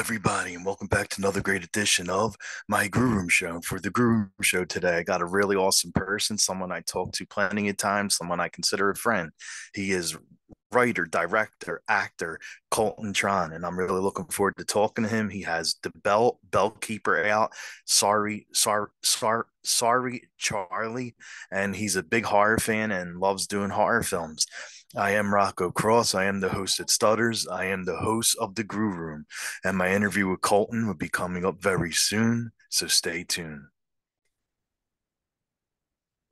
everybody, and welcome back to another great edition of my Grue Rume Show. For the Grue Rume Show today, I got a really awesome person, someone I talk to plenty of times, someone I consider a friend. He is writer, director, actor, Colton Tran, and I'm really looking forward to talking to him. He has the Bellkeeper out, sorry Charlie, and he's a big horror fan and loves doing horror films. I am Rocco Cross. I am the host at Stutters. I am the host of the Grue Room, and my interview with Colton will be coming up very soon. So stay tuned.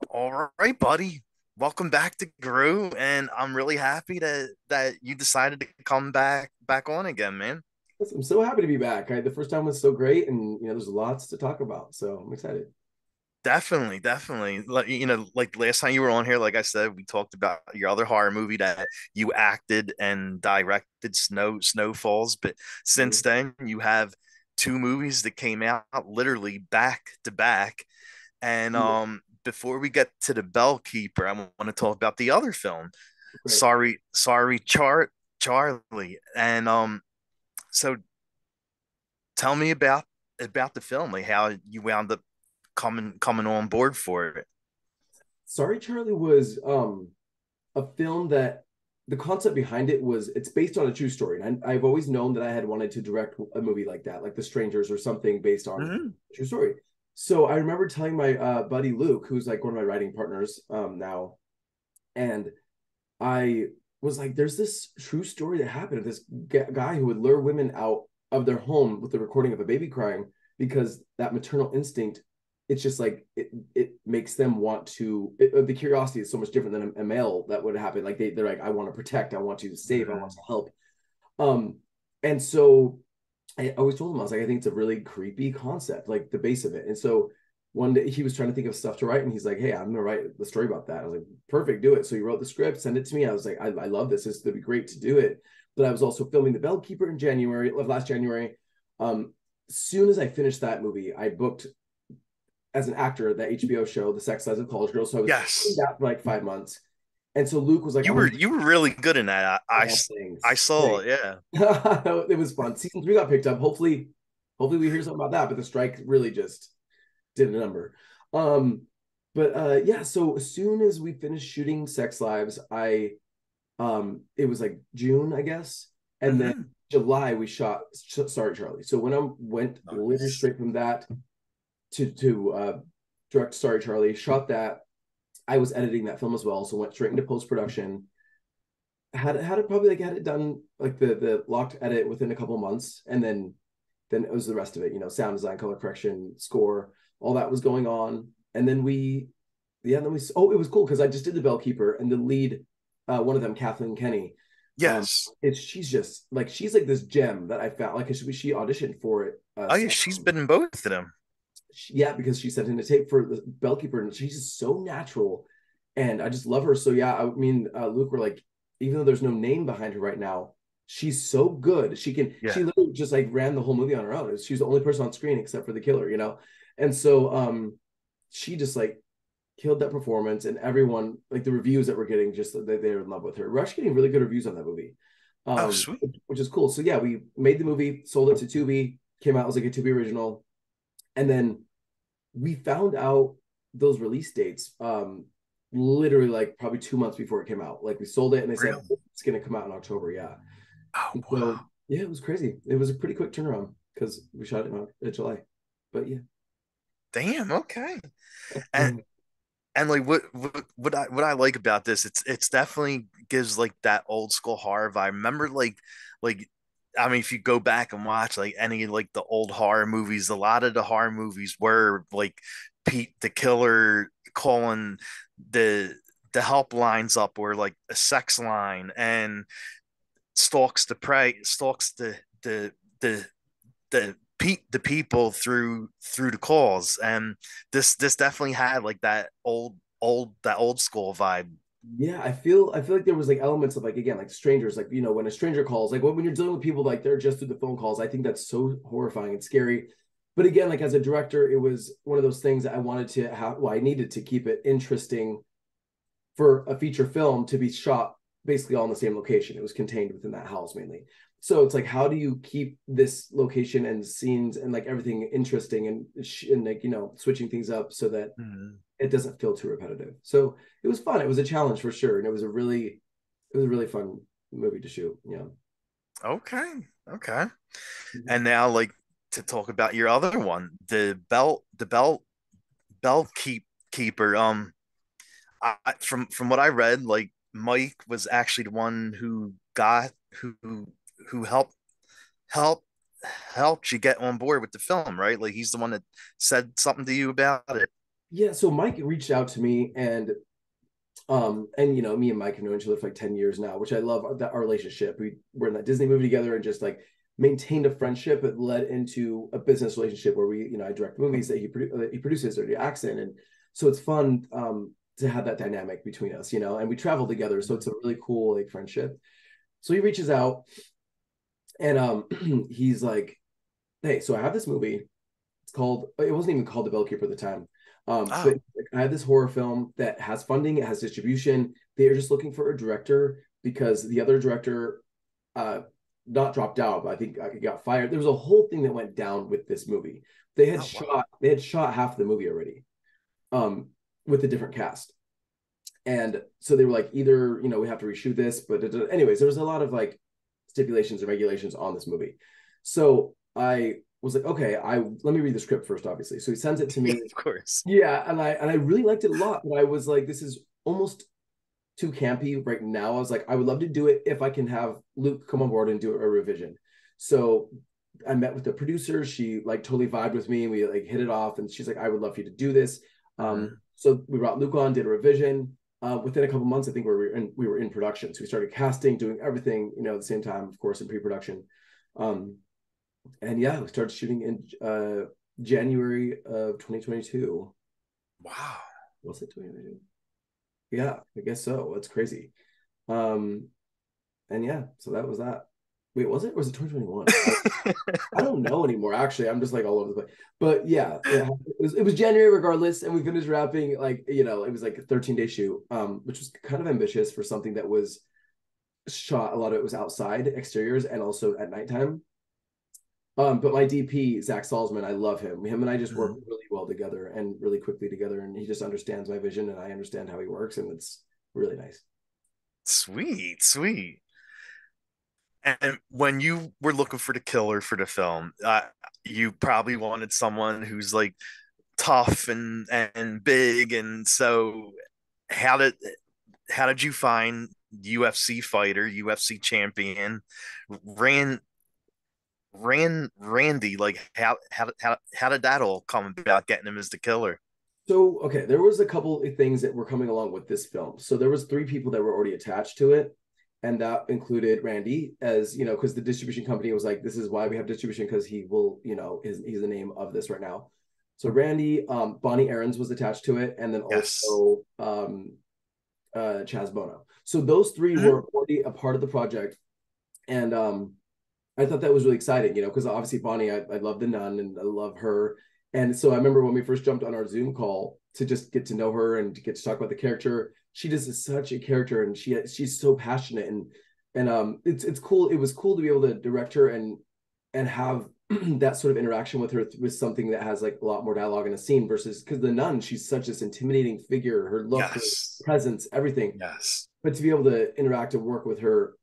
All right, buddy. Welcome back to Grue, and I'm really happy that you decided to come back on again, man. I'm so happy to be back. The first time was so great, and there's lots to talk about. So I'm excited. Definitely, definitely. Like last time you were on here, like I said, we talked about your other horror movie that you acted and directed, Snowfalls. But since Mhm. then, you have two movies that came out literally back to back. And Yeah, before we get to the Bellkeeper, I want to talk about the other film, great. Charlie. And so tell me about the film, like how you wound up coming on board for it. Sorry, Charlie was a film that the concept behind it was it's based on a true story, and I've always known that I had wanted to direct a movie like that, like The Strangers or something based on Mhm. a true story. So I remember telling my buddy Luke, who's like one of my writing partners now, and I was like, there's this true story that happened of this guy who would lure women out of their home with the recording of a baby crying because that maternal instinct, it's just like it makes them want to the curiosity is so much different than a male that would happen. Like they're like, I want to protect, I want to save, I want Mhm. to help. Um, and so I always told him, I was like, I think it's a really creepy concept, like the base of it. And so one day he was trying to think of stuff to write, and he's like, "Hey, I'm gonna write the story about that." I was like, "Perfect, do it." So he wrote the script, send it to me. I was like, "I love this. This would be great to do it." But I was also filming The Bellkeeper in January of last January. Soon as I finished that movie, I booked as an actor that HBO show, The Sex Lives of College Girls. So I was filming Yes, that for like 5 months. And so Luke was like, you "I were want you were really good in that. all I things." saw Thanks. it. Yeah. It was fun. Season 3 got picked up. Hopefully we hear something about that. But the strike really just did a number. Um, but yeah, so as soon as we finished shooting Sex Lives, I it was like June, I guess, and then Hmm. July we shot Sorry Charlie. So when I went literally Nice. straight from that to direct Sorry Charlie, shot that. I was editing that film as well, so went straight into post production. Had it probably like had it done like the locked edit within a couple months, and then it was the rest of it. Sound design, color correction, score, all that was going on, and then we yeah, and then we oh, it was cool because I just did the Bellkeeper, and the lead, one of them, Kathleen Kenny, um, Yes. it's she's like this gem that I found. Like she auditioned for it, Oh yeah, she's been in both of them. yeah, because she sent in a tape for the Bellkeeper, and she's just so natural, and I just love her. So yeah, I mean, Luke, were like, even though there's no name behind her right now, she's so good. Yeah. She literally just like ran the whole movie on her own. She was the only person on screen except for the killer. And so she just like killed that performance, and everyone, like the reviews that we're getting, just they're in love with her. We're actually getting really good reviews on that movie, Oh sweet. which is cool. So yeah, we made the movie, sold it to Tubi, came out as like a Tubi original, and then we found out those release dates literally like probably 2 months before it came out. Like we sold it and they said Really? it's going to come out in October. Yeah. Oh And wow. so yeah, it was crazy. It was a pretty quick turnaround because we shot it in July. But yeah. Damn. Okay. And Mhm. and like what I like about this, it's definitely gives like that old school horror vibe. Remember like I mean, if you go back and watch like any like the old horror movies, a lot of the horror movies were like Pete the Killer calling the the helplines up, or like a sex line, and stalks the the people through the calls. And this definitely had like that old school vibe. Yeah, I feel like there was like elements of like, again, like strangers, like when a stranger calls, like when you're dealing with people like they're just through the phone calls. I think that's so horrifying and scary. But again, like as a director, it was one of those things that I wanted to have, well, I needed to keep it interesting for a feature film to be shot basically all in the same location. It was contained within that house mainly. So it's like, how do you keep this location and scenes and like everything interesting and like, you know, switching things up so that Mhm. it doesn't feel too repetitive. So it was fun. It was a challenge for sure. And it was a really fun movie to shoot. Yeah. Okay. Okay. Mhm. And now, like, to talk about your other one, the bell keeper. From what I read, like Mike was actually the one who got who helped helped you get on board with the film, right? Like he's the one that said something to you about it. Yeah. So Mike reached out to me and you know, me and Mike have known each other for like 10 years now, which I love that our relationship. We were in that Disney movie together and just like maintained a friendship that led into a business relationship where we, you know, I direct movies that he produces or he acts in. And so it's fun to have that dynamic between us, you know, and we travel together. So it's a really cool like friendship. So he reaches out and he's like, hey, so I have this movie. It's called, it wasn't even called The Bellkeeper at the time. But Oh, I had this horror film that has funding, it has distribution. They are just looking for a director because the other director uh not dropped out, but I think he got fired. There was a whole thing that went down with this movie. oh wow. They had shot half the movie already, um, with a different cast. And so they were like, either, you know, we have to reshoot this, but anyways, there was a lot of like stipulations and regulations on this movie. So I was like, okay, I let me read the script first, obviously. So he sends it to Yeah, me. of course. Yeah, and I really liked it a lot, but I was like, this is almost too campy right now. I was like, I would love to do it if I can have Luke come on board and do a revision. So I met with the producer. She like totally vibed with me. We like hit it off, and she's like, I would love for you to do this. Mhm. So we brought Luke on, did a revision. Within a couple months, I think we were in production. So we started casting, doing everything, you know, at the same time, of course, in pre-production. Um, and yeah, we started shooting in January of 2022. Wow. Was it 2022? Yeah, I guess so. That's crazy. Um, and yeah, so that was that. Wait, was it? Or was it 2021? I don't know anymore. Actually, I'm just like all over the place. But yeah, it was January regardless, and we finished wrapping like, you know, it was like a 13-day shoot, which was kind of ambitious for something that was shot. A lot of it was outside exteriors and also at nighttime. But my DP, Zach Salzman, I love him. Him and I just work Mhm. really well together and really quickly together, and he just understands my vision, and I understand how he works, and it's really nice. Sweet, sweet. And when you were looking for the killer for the film, you probably wanted someone who's like tough and big. And so, how did how did you find UFC fighter, UFC champion, ran Randy? Like how did that all come about? Getting him as the killer? So, okay, there was a couple of things that were coming along with this film. So there was three people that were already attached to it, and that included Randy, as you know, because the distribution company was like, "This is why we have distribution because he will, you know, he's the name of this right now." So Randy, Bonnie Aarons was attached to it, and then Yes. also Chaz Bono. So those three Mhm. were already a part of the project, and I thought that was really exciting, you know, because obviously Bonnie, I love the nun and I love her. And so I remember when we first jumped on our Zoom call to just get to know her and to get to talk about the character. She just is such a character, and she's so passionate, and it's cool. It was cool to be able to direct her and have that sort of interaction with her with something that has like a lot more dialogue in a scene versus because the nun, she's such this intimidating figure, her look, her Yes. presence, everything, Yes. but to be able to interact and work with her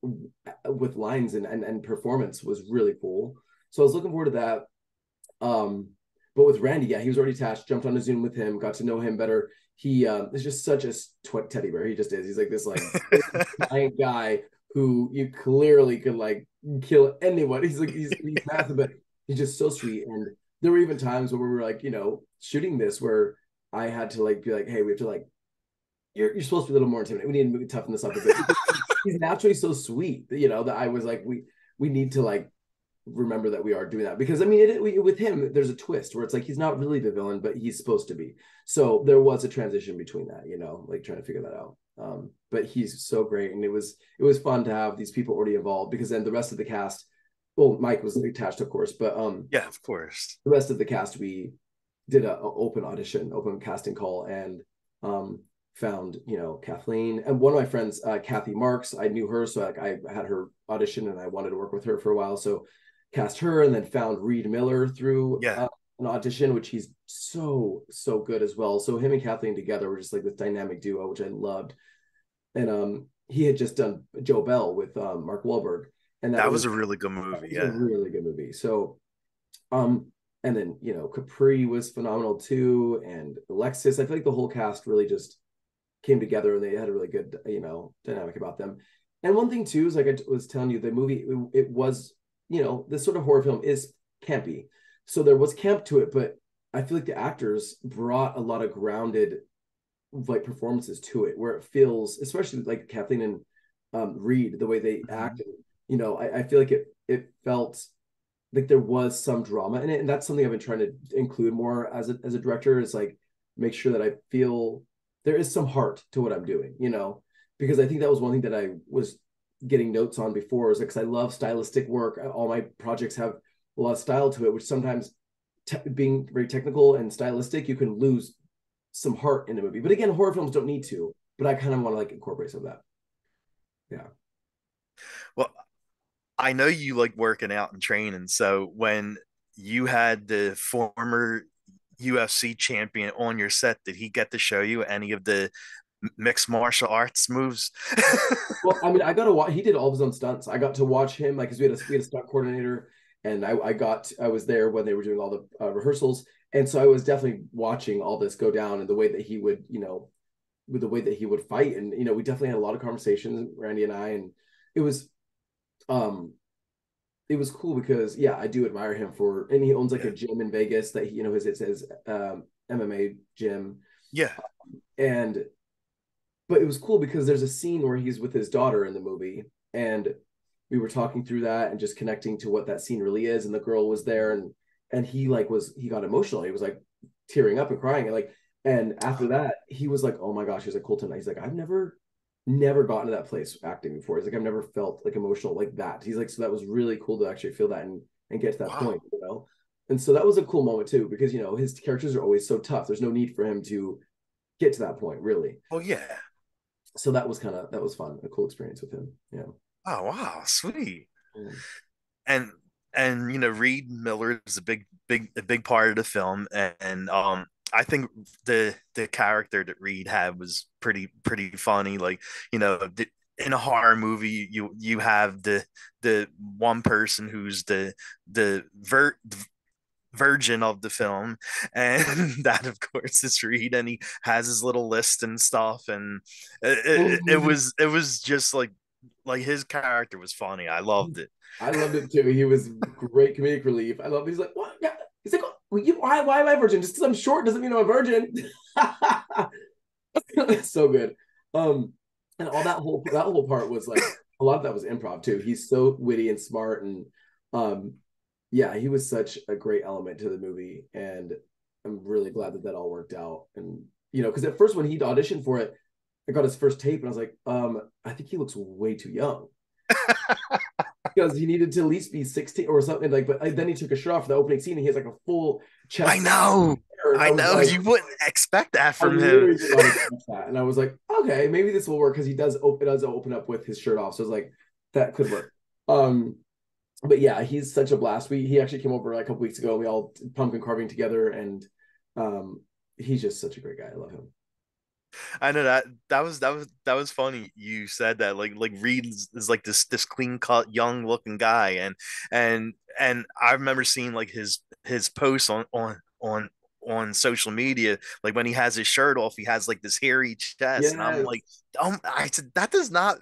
with lines and performance was really cool. So I was looking forward to that. Um, but with Randy, yeah, he was already attached. Jumped on a Zoom with him, got to know him better. He is just such a teddy bear. He just is. He's like this like giant guy who you clearly could like kill anyone. He's like he's massive, but he's just so sweet. And there were even times where we were like, you know, shooting this where I had to like be like, hey, we have to like you're supposed to be a little more intimidating. We need to toughen this up a bit. He's naturally so sweet, you know, that I was like, we need to like remember that we are doing that because I mean, with him, there's a twist where it's like he's not really the villain, but he's supposed to be. So there was a transition between that, you know, like trying to figure that out. But he's so great, and it was fun to have these people already involved because then the rest of the cast, well, Mike was attached, of course, but Yeah, of course. the rest of the cast we did a open audition, open casting call, and found, Kathleen, and one of my friends, Kathy Marks, I knew her, so like I had her audition and I wanted to work with her for a while, so cast her, and then found Reid Miller through Yeah, an audition, which he's so good as well. So him and Kathleen together were just like this dynamic duo, which I loved. And he had just done Joe Bell with Mark Wahlberg, and that was a really good that movie. was a Yeah, really good movie. So um, and then Capri was phenomenal too, and Alexis. I feel like the whole cast really just came together, and they had a really good dynamic about them. And one thing too is, like I was telling you, the movie, it was, this sort of horror film is campy, so there was camp to it, but I feel like the actors brought a lot of grounded like performances to it, where it feels, especially like Kathleen and Reid, the way they mhm. act. I feel like it felt like there was some drama in it, and that's something I've been trying to include more as a director, is like make sure that I feel there is some heart to what I'm doing, because I think that was one thing that I was getting notes on before, is because I love stylistic work. All my projects have a lot of style to it, which sometimes being very technical and stylistic, you can lose some heart in a movie. But again, horror films don't need to. But I kind of want to like incorporate some of that. Yeah. Well, I know you like working out and training. So when you had the former UFC champion on your set, did he get to show you any of the mixed martial arts moves? Well, I mean, I got to watch. He did all of his own stunts. I got to watch him, like, because we had a stunt coordinator, and I was there when they were doing all the rehearsals, and so I was definitely watching all this go down, and the way that he would, with the way that he would fight, and we definitely had a lot of conversations, Randy and I, and it was, um, it was cool because yeah, I do admire him for, and he owns like a Yeah. gym in Vegas that it says MMA gym, Yeah. and but it was cool because there's a scene where he's with his daughter in the movie, and we were talking through that and just connecting to what that scene really is, and the girl was there, and he got emotional, he was like tearing up and crying, and like, and after that he was like, oh my gosh, he's like, Colton, he's like, I've never gotten to that place acting before, he's like, I've never felt like emotional like that, he's like, so that was really cool to actually feel that, and get to that Wow. point, and so that was a cool moment too, because his characters are always so tough, there's no need for him to get to that point really. Oh yeah. So that was fun, a cool experience with him. Yeah. Oh wow, sweet. Yeah. And Reid Miller is a big part of the film, and I think the character that Reid had was pretty funny. Like, in a horror movie, you have the one person who's the virgin of the film, and that of course is Reid, and he has his little list and stuff, and it was just like his character was funny. I loved it. I loved it too. He was great comedic relief. I love. He's like, what? Yeah. He's like, well, why am I a virgin? Just because I'm short doesn't mean I'm a virgin. So good. Um, and all that whole part was like, a lot of that was improv too. He's so witty and smart, and um, yeah, he was such a great element to the movie, and I'm really glad that all worked out. And because at first when he'd auditioned for it, I got his first tape, and I was like, I think he looks way too young, because he needed to at least be 16 or something. Like, but then he took a shirt off for the opening scene, and he has like a full I chest know. hair, and I I was know. like, You wouldn't expect that I from him. literally did not expect that, and I was like, okay, maybe this will work, because it does open up with his shirt off, so I was like, that could work. Um, but yeah, he's such a blast. He actually came over like a couple weeks ago, and we all did pumpkin carving together, and um, he's just such a great guy. I love him. I know that was funny. You said that like Reed is like this clean cut young looking guy, and I remember seeing like his posts on social media, like when he has his shirt off, he has like this hairy chest, and I'm like, Yes, I said that does not,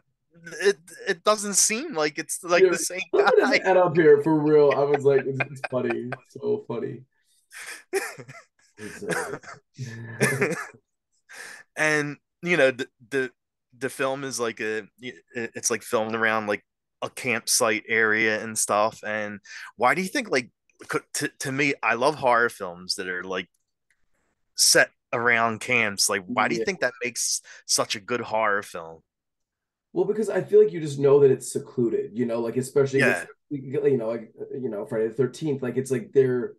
it it doesn't seem like it's like you're the like, same put it guy. add up here for real. I was like, it's funny, so funny. He's so good. And the film is like it's like filmed around like a campsite area and stuff. And why do you think, like, to me, I love horror films that are like set around camps. Like, why do you Yeah. think that makes such a good horror film? Well, because I feel like you just know that it's secluded, like especially with Yeah. like Friday the 13th, like it's like they're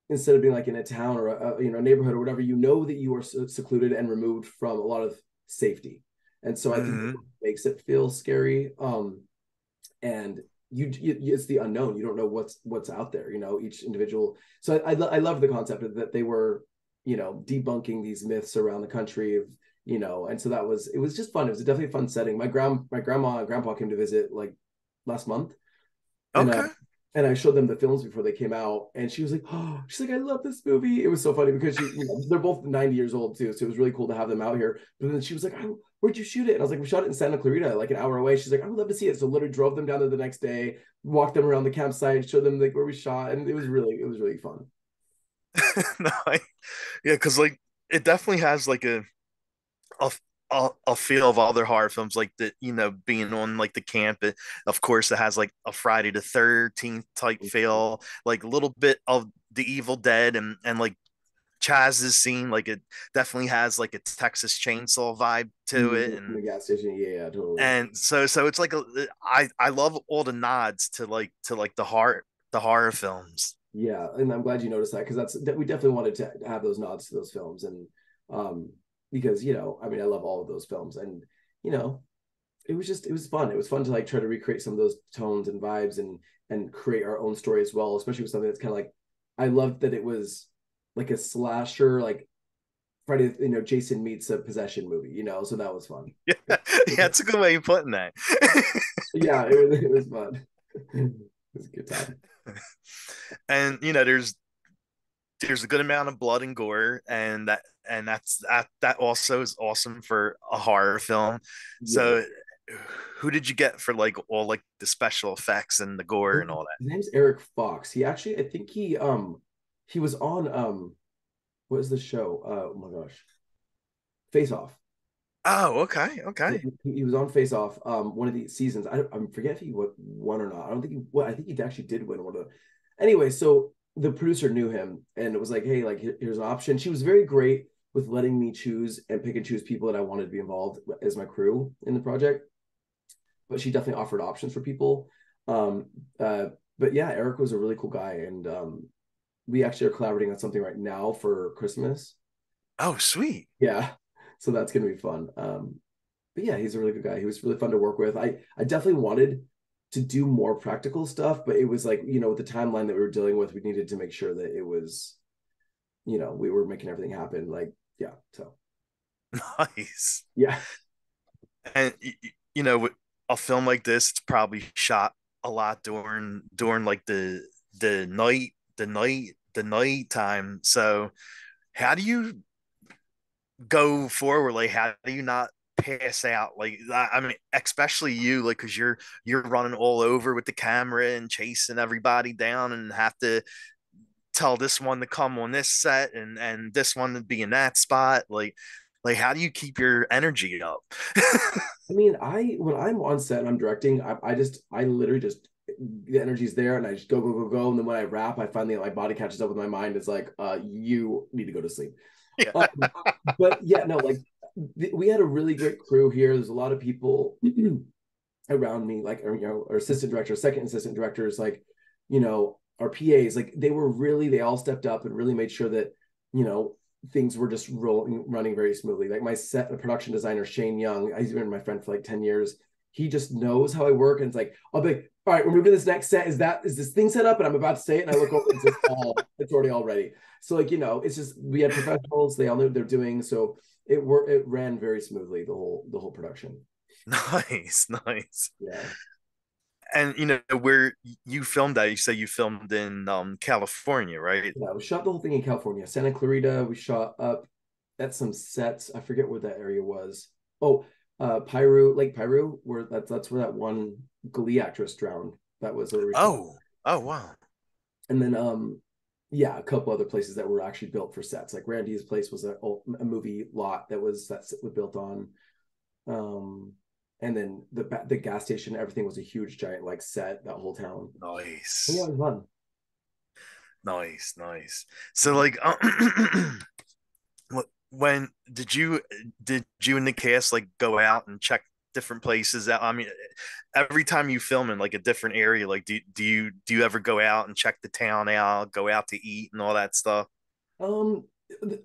instead of being like in a town or a neighborhood or whatever, you know that you are secluded and removed from a lot of safety. And so I think that Hmm. makes it feel scary. And it's the unknown. You don't know what's out there. Each individual. So I love the concept of that they were, debunking these myths around the country of, and so it was just fun. It was definitely a fun setting. My grandma and grandpa came to visit like last month, and Okay. I showed them the films before they came out, and she was like, "Oh, she's like, I love this movie." It was so funny because they're both 90 years old too, so it was really cool to have them out here. But then she was like, "Where'd you shoot it?" And I was like, "We shot it in Santa Clarita, like an hour away." She's like, "I would love to see it." So literally drove them down there the next day, walked them around the campsite, showed them like where we shot, and it was really fun. No, yeah, because like it definitely has like a a feel of other horror films, like the being on like the camp. Of course, it has like a Friday the 13th type feel, like a little bit of the Evil Dead, and like Chaz's scene. Like it definitely has like a Texas Chainsaw vibe to it, In the gas station, yeah, totally. and so it's like I love all the nods to like the horror films. Yeah, and I'm glad you noticed that because we definitely wanted to have those nods to those films, and um, because I mean, I love all of those films, and you know, it was fun. It was fun to like try to recreate some of those tones and vibes, and create our own story as well, especially with something that's kind of like, I loved that it was like a slasher, like Friday, Jason meets a possession movie, so that was fun. Yeah, yeah, that's a good way of putting that. Yeah, it was fun. It was a good time. And there's a good amount of blood and gore, and that also is awesome for a horror film. Yeah. So who did you get for like all like the special effects and the gore His and all name's Eric Fox. He actually, I think he was on what is the show? Oh my gosh, Face Off. that? Oh, okay, Yeah, okay. he was on Face Off. One of the seasons. I forget if he won or not. I don't think he. Well, I think he actually did win one of them. Anyway, so the producer knew him, and it was like, hey, like here's an option. She was very great with letting me choose and pick and choose people that I wanted to be involved as my crew in the project. But she definitely offered options for people. Um, uh, but yeah, Eric was a really cool guy, and we actually are collaborating on something right now for Christmas. Oh, sweet. Yeah, so that's gonna be fun. But yeah, he's a really good guy. He was really fun to work with. I definitely wanted to do more practical stuff, but it was like, with the timeline that we were dealing with, we needed to make sure that it was, we were making everything happen. Like, yeah. So Nice. yeah. And a film like this, it's probably shot a lot during like the night time. So how do you go forward? Like, how do you not pass out? Like, I mean, especially you, like, because you're running all over with the camera and chasing everybody down, and have to tell this one to come on this set, and this one to be in that spot. Like how do you keep your energy up? I mean, when I'm on set and I'm directing, I literally just, the energy's there and I just go, go, go, go. And then when I wrap, I finally, my body catches up with my mind. It's like, you need to go to sleep. Yeah. But yeah, no, like we had a really great crew here. There's a lot of people around me, like, our assistant director, second assistant directors, like, our PAs, like they all stepped up and really made sure that, you know, things were just running very smoothly. Like my set production designer, Shane Young, he's been my friend for like 10 years. He just knows how I work. And it's like, I'll be like, all right, we're moving to this next set. Is this thing set up? And I'm about to say it. And I look over, it's already all ready. So like, it's just, we had professionals, they all knew what they're doing. So it ran very smoothly, the whole production. Nice, nice. Yeah. And where you filmed that, you say you filmed in California, right? Yeah, we shot the whole thing in California, Santa Clarita. We shot up at some sets. I forget where that area was. Oh, Lake Piru, where that's where that one Glee actress drowned. That was where we shot. Oh, oh wow. And then yeah, a couple other places that were actually built for sets. Like Randy's place was a movie lot that was built on. Um, and then the gas station, everything was a huge giant like set, that whole town. Yeah, Nice. it was fun. Nice, nice. So like when did you and the cast like go out and check different places. I mean, every time you film in like a different area, like do you ever go out and check the town out, go out to eat and all that stuff? Um,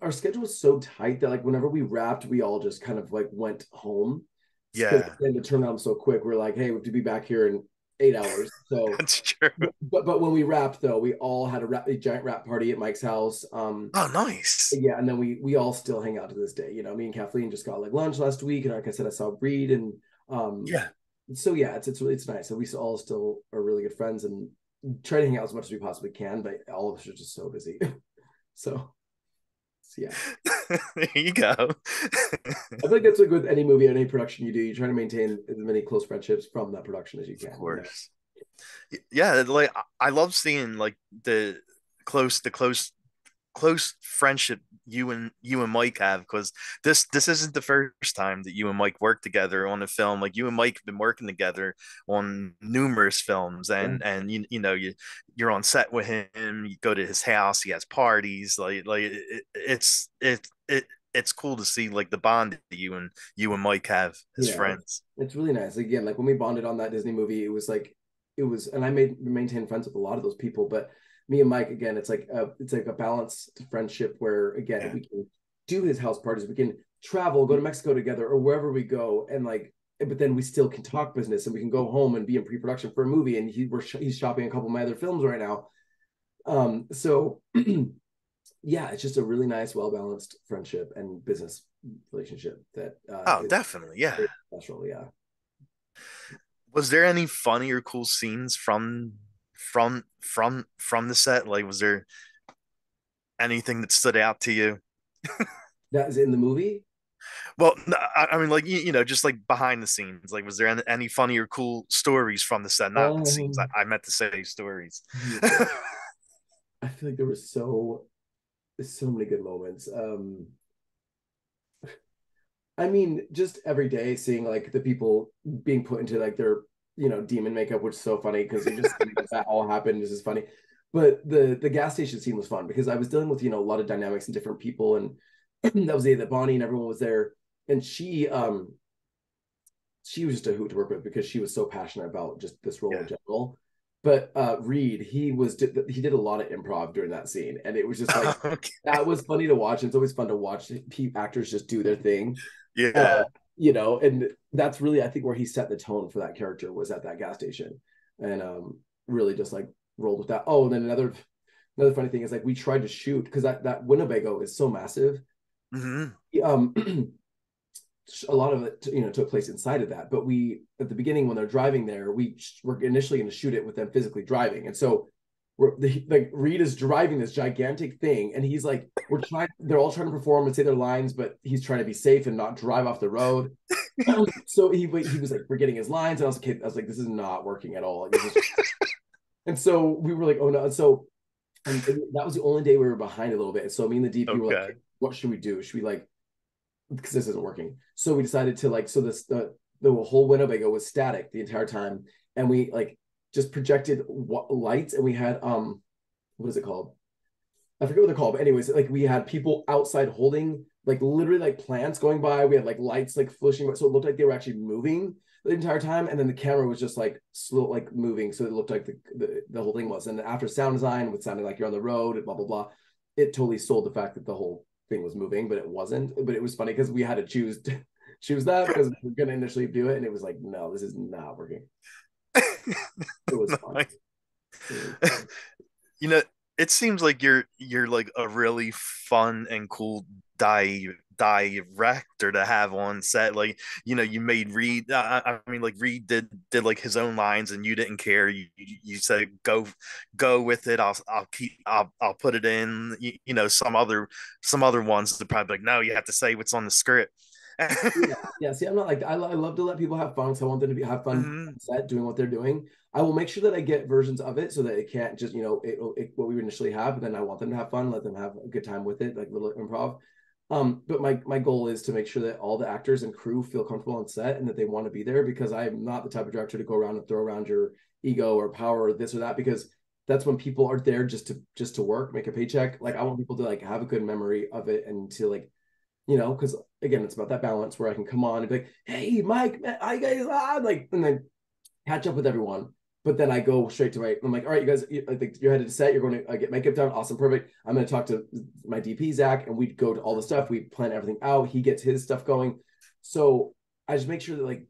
our schedule was so tight that like whenever we wrapped, we all just kind of like went home because Yeah, then it turned out so quick. We're like, hey, we have to be back here in 8 hours. So, that's true. but when we wrapped though, we all had a giant wrap party at Mike's house. Oh, nice. Yeah, and then we all still hang out to this day. You know, me and Kathleen just got like lunch last week, and like I said, I saw Reid, and um, Yeah. so yeah, it's nice. So we all still are really good friends and try to hang out as much as we possibly can, but all of us are just so busy. So yeah, There you go. I feel like that's like with any movie or any production you do, you try to maintain as many close friendships from that production as you Of can. You know, course. Yeah, like I love seeing like the close friendship you and Mike have, because this isn't the first time that you and Mike worked together on a film. Like you and Mike have been working together on numerous films, yeah, and you're on set with him. You go to his house. He has parties. It's cool to see like the bond that you and Mike have as yeah, friends. it's really nice. Again, like when we bonded on that Disney movie, it was, and I made maintain friends with a lot of those people, but me and Mike, again, it's like a balanced friendship where again Yeah. we can do his house parties, we can travel, go to Mexico together or wherever we go, and like, but then we still can talk business and we can go home and be in pre-production for a movie, and he's shopping a couple of my other films right now. So yeah, it's just a really nice, well balanced friendship and business relationship that Oh, is definitely. Yeah. very special. Yeah. Was there any funny or cool scenes from the set? Like, was there anything that stood out to you? That is in the movie. Well, no, I mean, like just like behind the scenes. Like, was there any funny or cool stories from the set? Not scenes. Um, I meant to say stories. I feel like there was so many good moments. I mean, just every day seeing like the people being put into like their demon makeup, which is so funny because you just think that all happened. This is funny, but the gas station scene was fun because I was dealing with a lot of dynamics and different people, and that was the day that Bonnie and everyone was there, and she was just a hoot to work with because she was so passionate about just this role in Yeah. general. But Reid, he did a lot of improv during that scene, and it was just like Okay. that was funny to watch. It's always fun to watch actors just do their thing, uh, Yeah. and that's really I think where he set the tone for that character was at that gas station, and really just like rolled with that. Oh, and then another funny thing is like we tried to shoot because that Winnebago is so massive. Hmm. Um, a lot of it took place inside of that, but we at the beginning when they're driving there we were initially going to shoot it with them physically driving, and so like Reid is driving this gigantic thing and he's like they're all trying to perform and say their lines, but he's trying to be safe and not drive off the road. So he was like forgetting his lines, and I was like this is not working at all, like, this is, and so we were like oh no, and so and that was the only day we were behind a little bit, and so me and the DP were like Okay. okay, what should we do, should we like because this isn't working. So we decided to like, so the whole Winnebago was static the entire time, and we like just projected lights, and we had what is it called? I forget what they're called, but anyways, like we had people outside holding like literally like plants going by. We had like lights like flashing, so it looked like they were actually moving the entire time, and then the camera was just like slow, like moving, so it looked like the whole thing was. And after sound design, with sounding like you're on the road and blah blah blah, it totally sold the fact that the whole thing was moving, but it wasn't. But it was funny because we had to choose that because we were gonna initially do it, and it was like, no, this is not working. It was fun. Nice. It was fun. you know, it seems like you're like a really fun and cool director to have on set. Like, you made Reid. I mean, like Reid did like his own lines, and you didn't care. You said go with it. I'll put it in. Some other ones that probably like, no, you have to say what's on the script. Yeah, yeah. See, I'm not like I love to let people have fun because I want them to have fun Hmm. on set doing what they're doing. I will make sure that I get versions of it so that it can't just what we initially have, but then I want them to have fun, let them have a good time with it, like little improv. But my goal is to make sure that all the actors and crew feel comfortable on set and that they want to be there, because I'm not the type of director to go around and throw around your ego or power or this or that, because that's when people are there just to work, make a paycheck. Like I want people to like have a good memory of it and to like because again, it's about that balance where I can come on and be like, hey, Mike, man, I guys, like, and then catch up with everyone. But then I go straight to I'm like, all right, you guys, I think you're headed to set. You're going to get makeup done. Awesome. Perfect. I'm going to talk to my DP, Zach, and we go to all the stuff. We plan everything out. He gets his stuff going. So I just make sure that like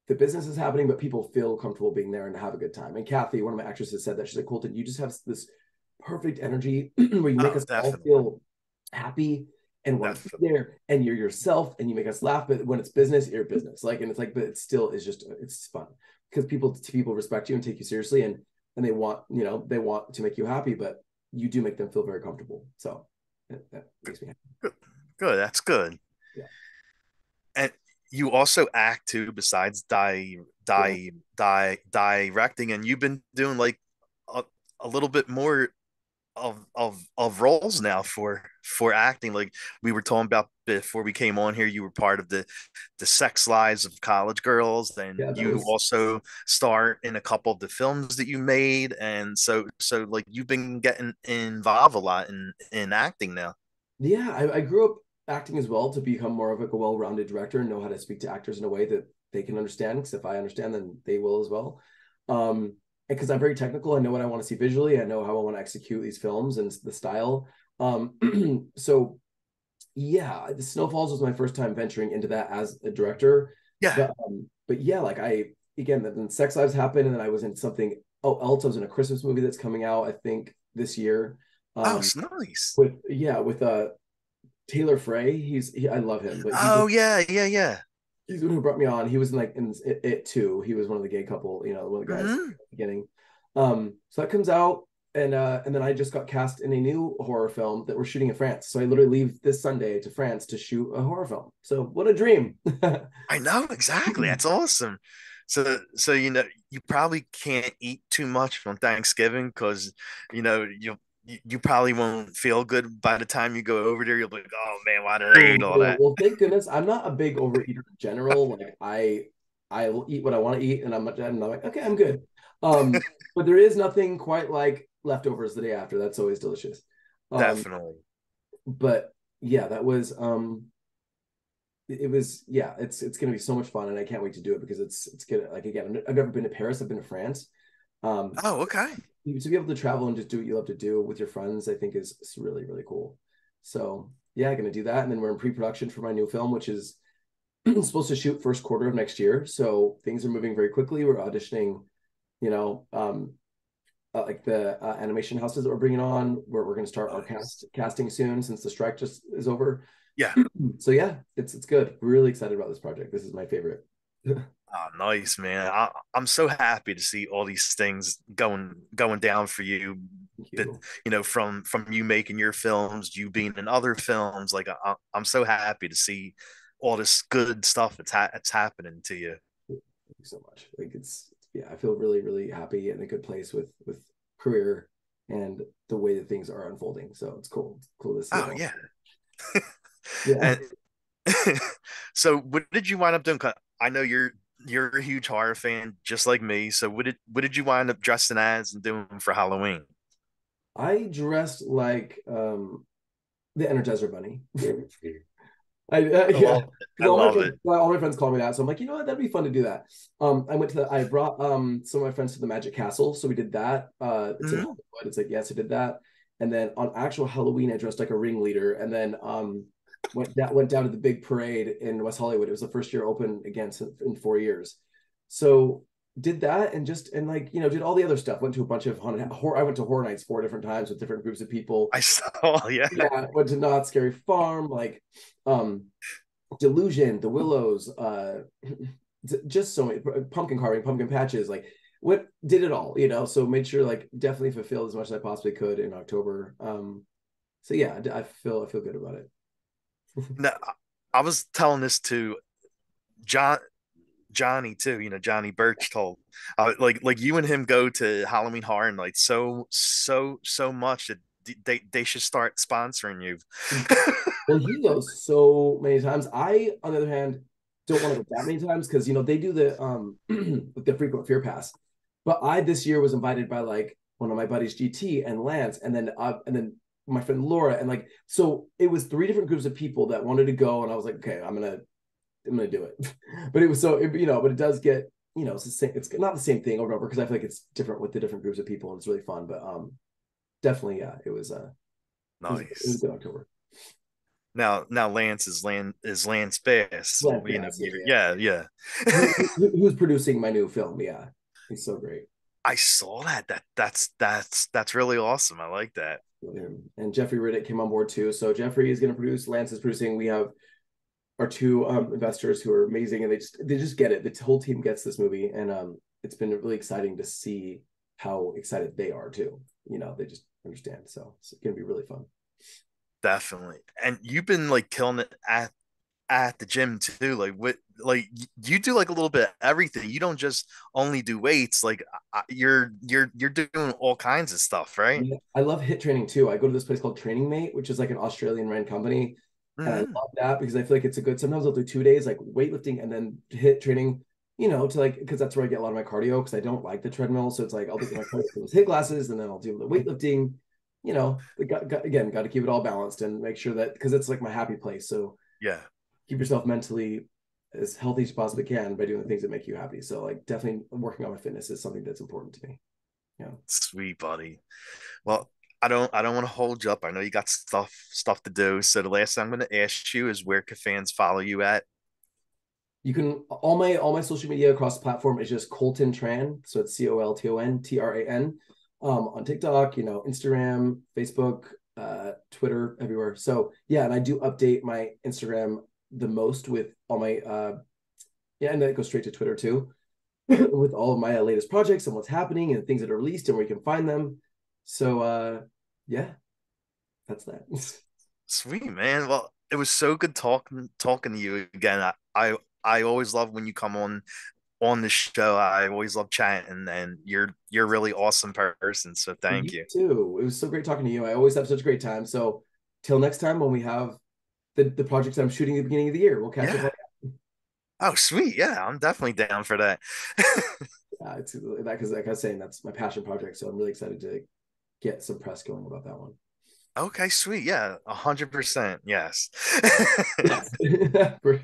the business is happening, but people feel comfortable being there and have a good time. And Kathy, one of my actresses, said that she's like, Colton, you just have this perfect energy where you make Oh, us all definitely, feel happy and want to be definitely. there, and you're yourself, and you make us laugh. But when it's business, you're business. Like, and it's like, but it still is just, it's fun because people respect you and take you seriously, and they want, they want to make you happy, but you do make them feel very comfortable. So that makes me happy. Good. Good. That's good. Yeah, And you also act too, besides yeah, directing, and you've been doing like a, a little bit more of roles now for acting. Like we were talking about before we came on here, you were part of the Sex Lives of College Girls, and yeah. That you was also star in a couple of the films that you made, and so like you've been getting involved a lot in acting now. yeah. I grew up acting as well to become more of like a well-rounded director and know how to speak to actors in a way that they can understand. Because if I understand, then they will as well. Because I'm very technical, I know what I want to see visually. I know how I want to execute these films and the style. So yeah, the Snowfalls was my first time venturing into that as a director. Yeah. But yeah, like again, then Sex Lives happened, and then I was in something. Oh, else I was in a Christmas movie that's coming out, I think this year. Oh, Um, it's nice. with Taylor Frey. I love him, but Oh yeah, yeah, yeah. he's the one who brought me on. He was in like in it too. He was one of the gay couple, one of the guys at Hmm. the beginning. So that comes out, and then I just got cast in a new horror film that we're shooting in France. So I literally leave this Sunday to France to shoot a horror film. So what a dream. I know exactly. That's awesome. So you probably can't eat too much on Thanksgiving because you probably won't feel good by the time you go over there. You'll be like, oh man, why did I Oh eat all no. that? Well, thank goodness I'm not a big overeater in general. Like I will eat what I want to eat, and I'm like, okay, I'm good. But there is nothing quite like leftovers the day after. That's always delicious. Um, Definitely. but yeah, that was it was yeah, it's gonna be so much fun, and I can't wait to do it because it's gonna, like, again, I've never been to Paris. I've been to France. Um, Oh, okay. to be able to travel and just do what you love to do with your friends, I think is really, really cool. So yeah, gonna do that, and then we're in pre-production for my new film, which is supposed to shoot first quarter of next year. So things are moving very quickly. We're auditioning, you know, like the animation houses that we're bringing on, where we're going to start our Nice. casting soon since the strike just is over. Yeah. So yeah, it's good. Really excited about this project. This is my favorite. Thank Oh, nice, man. I'm so happy to see all these things going down for you. That you. from you making your films, you being in other films. Like I'm so happy to see all this good stuff that's happening to you. Thank you so much. Like yeah, I feel really, really happy in a good place with career and the way that things are unfolding. So it's cool. It's cool to see it Oh all. yeah. Yeah. And so what did you wind up doing? 'Cause I know you're a huge horror fan, just like me. So what did you wind up dressing as and doing for Halloween? I dressed like the Energizer Bunny. I Yeah, love it. I because love it. all my friends call me that, so I'm like, you know what, that'd be fun to do that. I brought some of my friends to the Magic Castle, so we did that. It's in Mhm. Hollywood. It's like, yes, I did that, and then on actual Halloween, I dressed like a ringleader, and then went down to the big parade in West Hollywood. It was the first year open again in 4 years, so did that and just and like did all the other stuff. Went to a bunch of haunted horror. I went to horror nights 4 different times with different groups of people. I saw, yeah. Yeah, went to Not Scary Farm, like um Delusion, The Willows, just so many pumpkin carving, pumpkin patches, like what did it all, so made sure like definitely fulfilled as much as I possibly could in October. So yeah, I feel good about it. No, I was telling this to John Johnny too. Johnny Birch told like you and him go to Halloween Horror Nights so much that they should start sponsoring you. Well, he goes so many times. I, on the other hand, don't want to go that many times because they do the frequent fear pass. But I this year was invited by like one of my buddies, GT and Lance, and then my friend Laura, and like so it was three different groups of people that wanted to go, and I was like, okay, I'm gonna do it. But it was so but it does get it's the same. It's not the same thing over and over because I feel like it's different with the different groups of people, and it's really fun. But definitely, yeah, it was Nice. good October. Now Lance is Lance Bass. Well, You know, yes, yeah, yeah. yeah, yeah. Who's producing my new film? Yeah, he's so great. I saw that. That's really awesome. I like that. And Jeffrey Riddick came on board too. So Jeffrey is going to produce. Lance is producing. We have our two investors who are amazing, and they just get it. The whole team gets this movie, and it's been really exciting to see how excited they are too. They just understand. So it's going to be really fun. Definitely. And you've been like killing it at the gym too. Like what you do like a little bit of everything. You don't just only do weights. Like you're doing all kinds of stuff, right? Yeah, I love hit training too. I go to this place called Training Mate, which is like an Australian run company. And I Hmm. love that because I feel like it's a good, sometimes I'll do 2 days like weightlifting and then hit training, to like, because that's where I get a lot of my cardio because I don't like the treadmill. So it's like I'll do my cardio with hit glasses and then I'll do the weightlifting, again, got to keep it all balanced and make sure that because it's like my happy place. So Yeah. keep yourself mentally as healthy as you possibly can by doing the things that make you happy. So like definitely working on my fitness is something that's important to me. Yeah. Sweet buddy. Well, I don't want to hold you up. I know you got stuff to do. So the last thing I'm going to ask you is where can fans follow you at? You can all my social media across the platform is just Colton Tran. So it's ColtonTran on TikTok, Instagram, Facebook, Twitter, everywhere. So yeah, and I do update my Instagram the most with all my yeah, and then it goes straight to Twitter too, with all of my latest projects and what's happening and things that are released and where you can find them. So yeah, that's that. Sweet man. Well, it was so good talking to you again. I always love when you come on the show. I always love chatting, and you're a really awesome person. So thank You you. too. It was so great talking to you. I always have such a great time. So till next time when we have the projects I'm shooting at the beginning of the year, we'll catch up Yeah. on Oh, sweet. Yeah, I'm definitely down for that. it's that because like I was saying, that's my passion project. So I'm really excited to get some press going about that one. Okay, sweet. Yeah, 100%. Yes. Yes. Of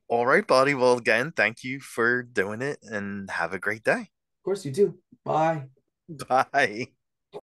All right, buddy. Well, again, thank you for doing it and have a great day. course you do. Bye. Bye.